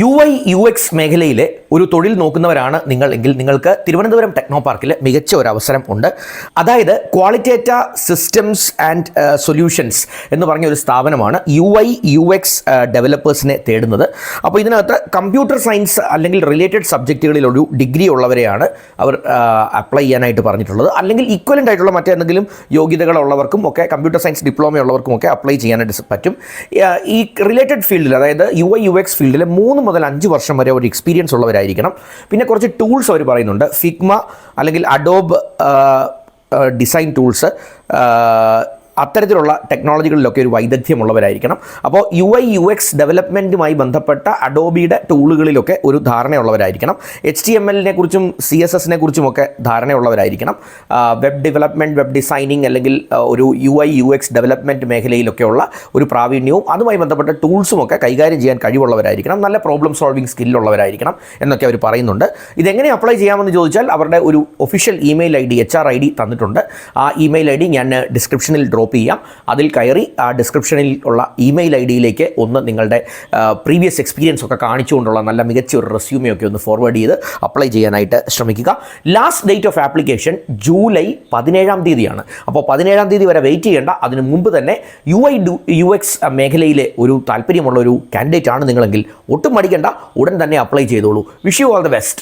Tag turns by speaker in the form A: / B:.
A: UI/UX മേഖലയിലെ ഒരു തൊഴിൽ നോക്കുന്നവരാണ് നിങ്ങൾ എങ്കിൽ നിങ്ങൾക്ക് തിരുവനന്തപുരം ടെക്നോ പാർക്കിൽ മികച്ച ഒരു അവസരം ഉണ്ട്. അതായത് ക്വാളിറ്റേറ്റ സിസ്റ്റംസ് ആൻഡ് സൊല്യൂഷൻസ് എന്ന് പറഞ്ഞ ഒരു സ്ഥാപനമാണ് UI/UX ഡെവലപ്പേഴ്സിനെ തേടുന്നത്. അപ്പോൾ ഇതിനകത്ത് കമ്പ്യൂട്ടർ സയൻസ് അല്ലെങ്കിൽ റിലേറ്റഡ് സബ്ജക്റ്റുകളിലൊരു ഡിഗ്രി ഉള്ളവരെയാണ് അവർ അപ്ലൈ ചെയ്യാനായിട്ട് പറഞ്ഞിട്ടുള്ളത്. അല്ലെങ്കിൽ ഈക്വലൻ്റ് ആയിട്ടുള്ള മറ്റെന്തെങ്കിലും യോഗ്യതകളുള്ളവർക്കും ഒക്കെ കമ്പ്യൂട്ടർ സയൻസ് ഡിപ്ലോമ ഉള്ളവർക്കും ഒക്കെ അപ്ലൈ ചെയ്യാനായിട്ട് പറ്റും. ഈ റിലേറ്റഡ് ഫീൽഡിൽ അതായത് UI/UX ഫീൽഡിൽ 3 മുതൽ 5 വർഷം വരെ ഒരു എക്സ്പീരിയൻസ് ഉള്ളവരായിരിക്കണം. പിന്നെ കുറച്ച് ടൂൾസ് അവർ പറയുന്നുണ്ട്. ഫിഗ്മ അല്ലെങ്കിൽ അഡോബ് ഡിസൈൻ ടൂൾസ്, അത്തരത്തിലുള്ള ടെക്നോളജികളിലൊക്കെ ഒരു വൈദഗ്ധ്യമുള്ളവരായിരിക്കണം. അപ്പോൾ UI/UX ഡെവലപ്മെൻറ്റുമായി ബന്ധപ്പെട്ട അഡോബിയുടെ ടൂളുകളിലൊക്കെ ഒരു ധാരണയുള്ളവരായിരിക്കണം. HTML കുറിച്ചും CSS കുറിച്ചുമൊക്കെ ധാരണയുള്ളവരായിരിക്കണം. വെബ് ഡെവലപ്മെൻറ്റ്, വെബ് ഡിസൈനിങ് അല്ലെങ്കിൽ ഒരു UI/UX ഡെവലപ്മെൻറ്റ് മേഖലയിലൊക്കെയുള്ള ഒരു പ്രാവീണ്യവും അതുമായി ബന്ധപ്പെട്ട ടൂൾസുമൊക്കെ കൈകാര്യം ചെയ്യാൻ കഴിവുള്ളവരായിരിക്കണം. നല്ല പ്രോബ്ലം സോൾവിങ് സ്കില്ലുള്ളവരായിരിക്കണം എന്നൊക്കെ അവർ പറയുന്നുണ്ട്. ഇതെങ്ങനെ അപ്ലൈ ചെയ്യാമെന്ന് ചോദിച്ചാൽ അവരുടെ ഒരു official email ID HR ID തന്നിട്ടുണ്ട്. ആ ഇമെയിൽ ID ഞാൻ ഡിസ്ക്രിപ്ഷനിൽ ഡ്രോപ്പ് ചെയ്യാം. അതിൽ കയറി ആ ഡിസ്ക്രിപ്ഷനിൽ ഉള്ള ഇമെയിൽ IDയിലേക്ക് ഒന്ന് നിങ്ങളുടെ പ്രീവിയസ് എക്സ്പീരിയൻസ് ഒക്കെ കാണിച്ചുകൊണ്ടുള്ള നല്ല മികച്ച ഒരു റെസ്യൂമെയൊക്കെ ഒന്ന് ഫോർവേഡ് ചെയ്ത് അപ്ലൈ ചെയ്യാനായിട്ട് ശ്രമിക്കുക. Last date of application July 17 അപ്പോൾ 17 വരെ വെയിറ്റ് ചെയ്യേണ്ട. അതിന് മുമ്പ് തന്നെ UI/UX മേഖലയിലെ ഒരു താല്പര്യമുള്ള ഒരു കാൻഡിഡേറ്റ് ആണ് നിങ്ങളെങ്കിൽ ഒട്ടും മടിക്കേണ്ട, ഉടൻ തന്നെ അപ്ലൈ ചെയ്തോളൂ. Wish you all the best.